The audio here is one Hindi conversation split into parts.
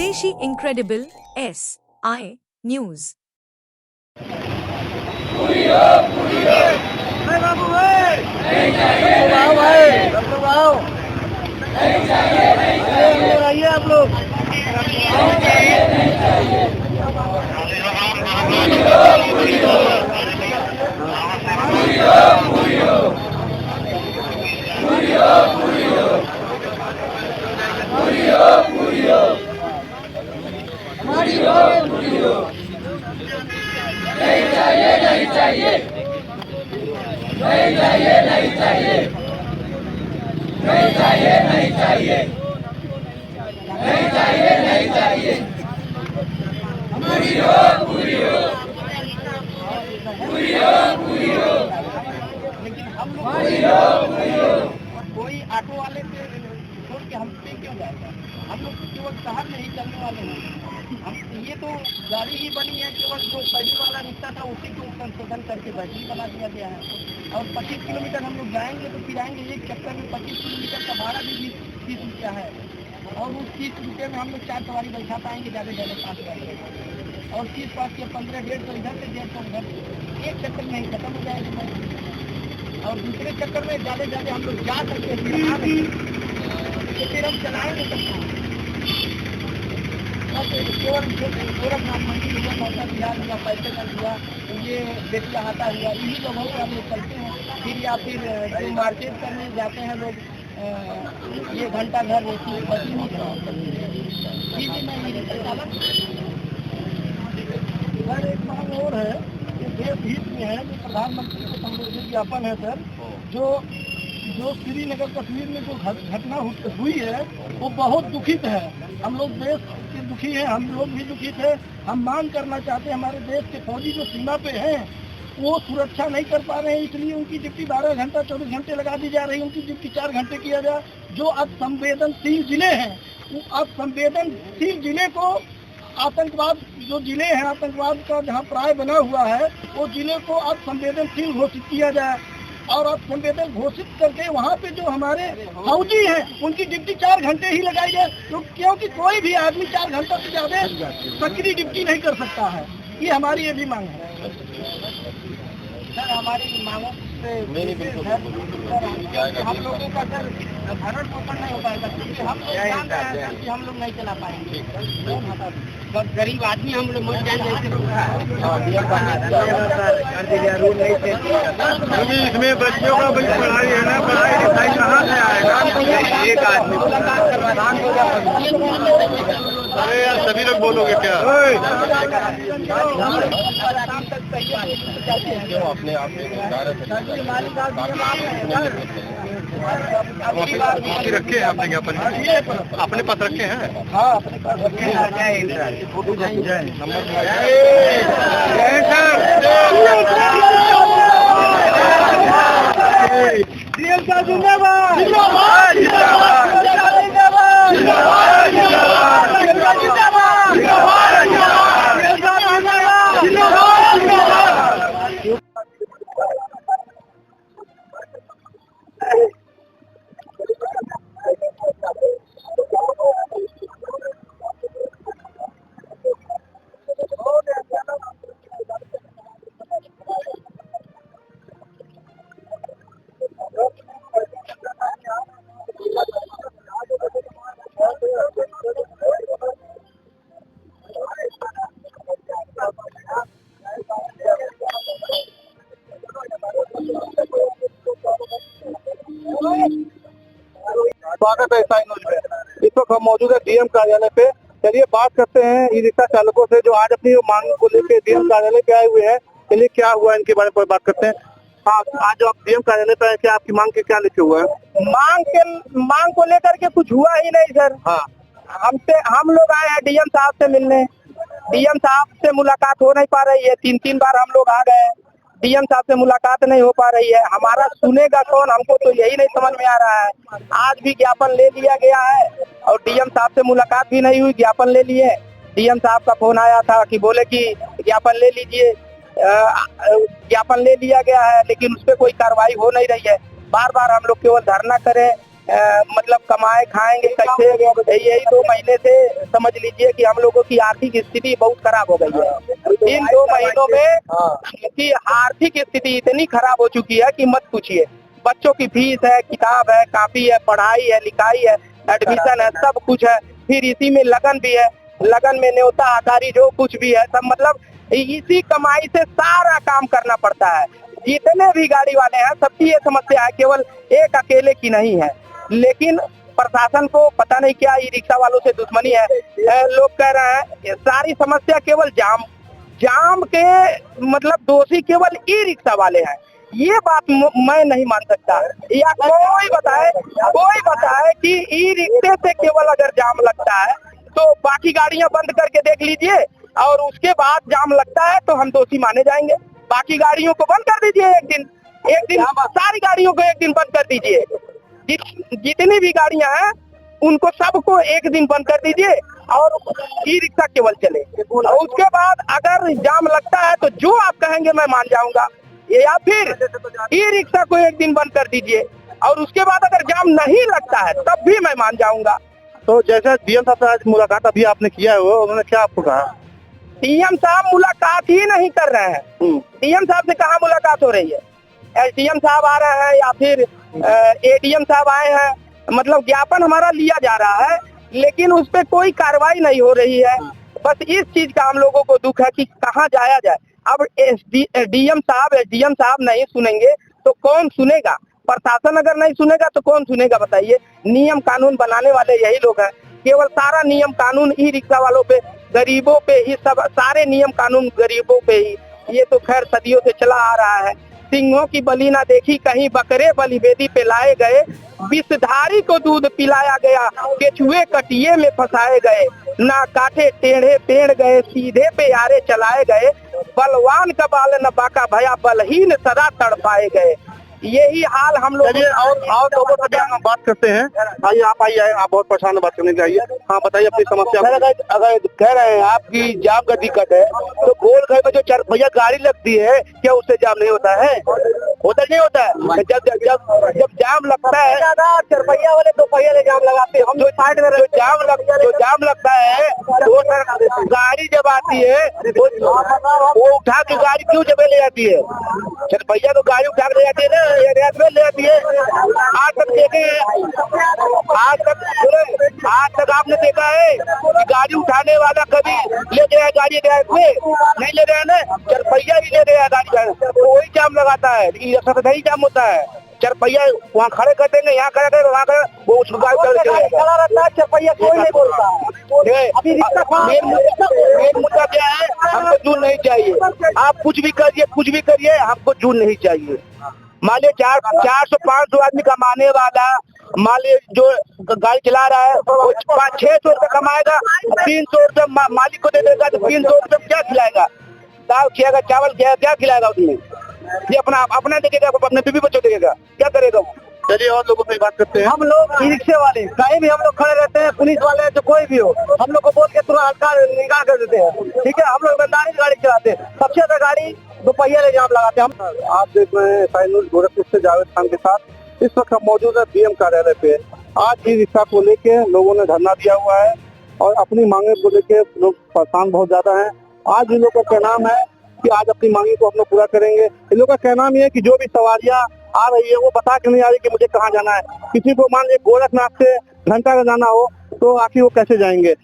स्वदेशी इनक्रेडिबल SI न्यूज। आइए आप लोग। नहीं चाहिए, नहीं चाहिए, नहीं चाहिए, नहीं चाहिए, नहीं चाहिए, नहीं चाहिए, नहीं चाहिए, नहीं चाहिए, पूरी हो, पूरी हो, पूरी हो, पूरी हो, पूरी हो, पूरी हो। कोई ऑटो वाले से छोड़ के हम पे क्यों जाएगा? हम लोग केवल शहर में ही चलने वाले हैं। हम ये तो गाड़ी ही बनी है, केवल जो पहले वाला रिक्शा था उसी को संशोधन करके बैटरी बना दिया गया है। और 25 किलोमीटर हम लोग जाएंगे तो फिर आएंगे, एक चक्कर में 25 किलोमीटर का भाड़ा भी 30 रुपया है। और उस 30 रुपये में हम लोग 4 सवारी बैठा पाएंगे, ज़्यादा से ज़्यादा 5 सवारी। और 30 5 के 15 150 इधर से 150 उधर, एक चक्कर में ही खत्म हो जाएगी। और दूसरे चक्कर में ज़्यादा से ज़्यादा हम लोग जा सकते हैं, फिर आ रहे तो फिर हम चलाएंगे सबको। केवल गोरखनाथ मंदिर हुआ, मौसा बिहार हुआ, पैसेगंज हुआ, ये बेटिया हाथा हुआ, इन्हीं लोगों को हम लोग चलते हैं। फिर या फिर जो मार्केट करने जाते हैं लोग, ये घंटा घर रहती है बची नहीं सर। एक मांग और है, ये देश हित में है, जो प्रधानमंत्री को संबोधित ज्ञापन है सर। जो श्रीनगर कश्मीर में जो घटना हुई है वो बहुत दुखित है। हम लोग देश के दुखी हैं, हम लोग भी दुखित हैं। हम मांग करना चाहते हैं, हमारे देश के फौजी जो सीमा पे हैं वो सुरक्षा नहीं कर पा रहे हैं, इसलिए उनकी ड्यूटी 12 घंटा 24 घंटे लगा दी जा रही है, उनकी ड्यूटी 4 घंटे किया जाए। जो अब संवेदनशील जिले हैं, अब संवेदनशील जिले को आतंकवाद, जो जिले हैं आतंकवाद का जहाँ प्राय बना हुआ है, वो जिले को अब संवेदनशील घोषित किया जाए। और अब संवेदन घोषित करके वहाँ पे जो हमारे फौजी हैं उनकी ड्यूटी 4 घंटे ही लगाई जाए, क्योंकि कोई भी आदमी 4 घंटा से ज्यादा सक्रिय ड्यूटी नहीं कर सकता है। ये हमारी ये भी मांग है सर। हमारी मांगों से हम लोगों का सर भरण पोषण नहीं हो पाएगा, क्योंकि हम लोग जानते हैं सर कि हम लोग नहीं चला पाएंगे। बस गरीब आदमी हम लोग मर जाएंगे ऐसे। इसमें बच्चों का भी पढ़ाई है ना, पढ़ाई लिखाई कहाँ से आएगा? एक आदमी। अरे यार सभी लोग बोलोगे क्या? क्यों अपने आप रखे हैं आपने ज्ञापन? अपने पास रखे हैं? हाँ अपने पास रखे हैं। डीएम साहब जिंदाबाद, जिंदाबाद, जिंदाबाद, जिंदाबाद, जिंदाबाद, स्वागत है SI न्यूज में। इस वक्त हम मौजूद है डीएम कार्यालय पे। चलिए बात करते हैं ई रिक्शा चालकों से, जो आज अपनी मांग को लेकर डीएम कार्यालय पे आए हुए हैं। चलिए क्या हुआ इनके बारे में बात करते हैं। हाँ, आज जो आप डीएम कार्यालय पे आए, क्या आपकी मांग के क्या लिखे हुए हैं? मांग को लेकर के कुछ हुआ ही नहीं सर। हाँ, हम लोग आए हैं डीएम साहब से मिलने। डीएम साहब से मुलाकात हो नहीं पा रही है, 3 बार हम लोग आ गए, डीएम साहब से मुलाकात नहीं हो पा रही है। हमारा सुनेगा कौन, हमको तो यही नहीं समझ में आ रहा है। आज भी ज्ञापन ले लिया गया है और डीएम साहब से मुलाकात भी नहीं हुई, ज्ञापन ले लिए। डीएम साहब का फोन आया था कि बोले कि ज्ञापन ले लीजिए, ज्ञापन ले लिया गया है, लेकिन उस पर कोई कार्रवाई हो नहीं रही है। बार बार हम लोग केवल धरना करें, मतलब कमाए खाएंगे कैसे। यही 2 महीने से समझ लीजिए कि हम लोगों की आर्थिक स्थिति बहुत खराब हो गई है। इन 2 महीनों में की आर्थिक स्थिति इतनी खराब हो चुकी है कि मत पूछिए। बच्चों की फीस है, किताब है, कॉपी है, पढ़ाई है, लिखाई है, एडमिशन है, सब कुछ है। फिर इसी में लगन भी है, लगन में न्योता आकारी जो कुछ भी है सब, मतलब इसी कमाई से सारा काम करना पड़ता है। जितने भी गाड़ी वाले हैं सबकी ये समस्या है, केवल एक अकेले की नहीं है। लेकिन प्रशासन को पता नहीं क्या ई रिक्शा वालों से दुश्मनी है। लोग कह रहे हैं सारी समस्या केवल जाम के मतलब दोषी केवल ई रिक्शा वाले हैं। ये बात मैं नहीं मान सकता। या कोई बताए कि ई रिक्शे से केवल अगर जाम लगता है तो बाकी गाड़ियां बंद करके देख लीजिए, और उसके बाद जाम लगता है तो हम दोषी माने जाएंगे। बाकी गाड़ियों को बंद कर दीजिए, एक दिन सारी गाड़ियों को एक दिन बंद कर दीजिए। जितनी भी गाड़ियां हैं उनको सबको एक दिन बंद कर दीजिए और ई रिक्शा केवल चले। और उसके बाद अगर जाम लगता है तो जो आप कहेंगे मैं मान जाऊंगा, या फिर ई रिक्शा को एक दिन बंद कर दीजिए और उसके बाद अगर जाम नहीं लगता है तब भी मैं मान जाऊंगा। तो जैसे डीएम साहब से आज मुलाकात अभी आपने किया है, उन्होंने क्या आपको कहा? डीएम साहब मुलाकात ही नहीं कर रहे हैं। डीएम साहब से कहाँ मुलाकात हो रही है? एसडीएम साहब आ रहे हैं या फिर एडीएम साहब आए हैं, मतलब ज्ञापन हमारा लिया जा रहा है लेकिन उस पर कोई कार्रवाई नहीं हो रही है। बस इस चीज का हम लोगों को दुख है कि कहाँ जाया जाए। अब डीएम साहब एसडीएम साहब नहीं सुनेंगे तो कौन सुनेगा? प्रशासन अगर नहीं सुनेगा तो कौन सुनेगा बताइए? नियम कानून बनाने वाले यही लोग हैं। केवल सारा नियम कानून ई रिक्शा वालों पे, गरीबों पे ही, सब सारे नियम कानून गरीबों पे ही। ये तो खैर सदियों से चला आ रहा है। सिंहों की बलि ना देखी कहीं, बकरे बलि वेदी पे लाए गए। विषधारी को दूध पिलाया गया, केचुए कटिए में फंसाए गए। ना काटे टेढ़े पेड़ गए, सीधे पे यारे चलाए गए। बलवान का बाल न बाका भया, बलहीन सदा तड़पाए गए। यही हाल हम लोग। चलिए और लोगों से हम बात करते हैं। आइए आप बहुत परेशान बात करने के आइए। हाँ बताइए अपनी समस्या। अगर कह रहे हैं आपकी जाम का दिक्कत है तो गोल घर में जो 4 पहिया गाड़ी लगती है क्या उससे जाम नहीं होता है? नहीं होता है। जब जाम लगता है 4 पहिया वाले 2 पहिया ले जाम लगाते हैं। हम जो साइड में जो जाम लगता है वो गाड़ी जब आती है वो उठा के गाड़ी क्यों जब ले जाती है? 4 पहिया तो गाड़ी उठा के ले जाती है ना, ले जाती है। आज तक देखे आज तक आपने देखा है कि गाड़ी उठाने वाला कभी ले गया गाड़ी नहीं ले रहे हैं ना, 4 पहिया ही ले रहे हैं गाड़ी का, वही जाम लगाता है। नहीं जाम होता है। 4 पहिया वहाँ खड़े कर देंगे, यहाँ खड़े कर वहाँ खड़े, वो उसको गाड़ी खड़ा रहता है। 4 पहिया कोई नहीं बोलता। मेन मुद्दा क्या है? हमको जून नहीं चाहिए। आप कुछ भी करिए हमको जून नहीं चाहिए। मान लीजिए 400-500 आदमी कमाने वाला, मान लीजिए जो गाड़ी चला रहा है वो 500-600 रुपये कमाएगा, 300 रुपये मालिक को दे देगा तो 300 रुपये क्या खिलाएगा? दाल खिलाएगा, चावल खिलाएगा, क्या खिलाएगा उसमें? ये अपना देखेगा, अपने बीवी बच्चों देखेगा, क्या करेगा वो? चलिए और लोगों से बात करते हैं। हम लोग ई रिक्शे वाले कहीं भी हम लोग खड़े रहते हैं, पुलिस वाले जो कोई भी हो, हम लोग को बोल के तुरंत हड़ताल निकाल कर देते हैं। ठीक है, हम लोग ईमानदारी से गाड़ी चलाते हैं। सबसे ज्यादा गाड़ी 2 पहिया ले जाम लगाते हैं हम। आप देख रहे हैं साइन न्यूज़ गोरखपुर से जावेद खान के साथ। इस वक्त हम मौजूद है डीएम कार्यालय पे। आज ई रिक्शा को लेके लोगों ने धरना दिया हुआ है और अपनी मांगे को लेके लोग परेशान बहुत ज्यादा है। आज इन लोगों का कहना है कि आज अपनी मांगे को हम लोग पूरा करेंगे। इन लोगों का कहना ये है कि जो भी सवारियां आ रही है वो बता के नहीं आ रही कि मुझे कहाँ जाना है। किसी को मान लीजिए गोरखनाथ से घंटा का जाना हो तो आखिर वो कैसे जाएंगे?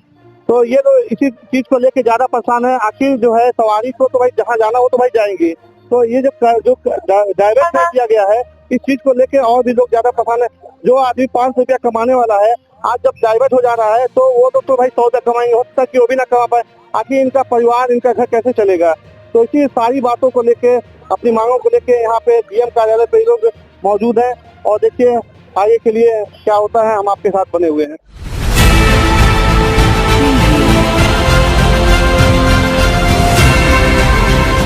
तो ये तो इसी चीज को लेके ज्यादा परेशान है। आखिर जो है सवारी को तो भाई जहाँ जाना हो तो भाई जाएंगे। तो ये जो डायरेक्ट किया गया है इस चीज को लेके और भी लोग ज्यादा परेशान है। जो आदमी 500 रुपया कमाने वाला है आज जब डाइवर्ट हो जा रहा है तो वो तो भाई 100 रुपया कमाएंगे, हो सकता है कि वो भी ना कमा पाए। आखिर इनका परिवार, इनका घर कैसे चलेगा? तो इसी सारी बातों को लेके, अपनी मांगों को लेके यहाँ पे डीएम कार्यालय पे लोग मौजूद हैं और देखिए आगे के लिए क्या होता है। हम आपके साथ बने हुए हैं।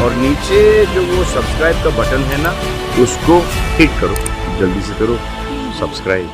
और नीचे जो वो सब्सक्राइब का बटन है ना, उसको हिट करो, जल्दी से करो सब्सक्राइब।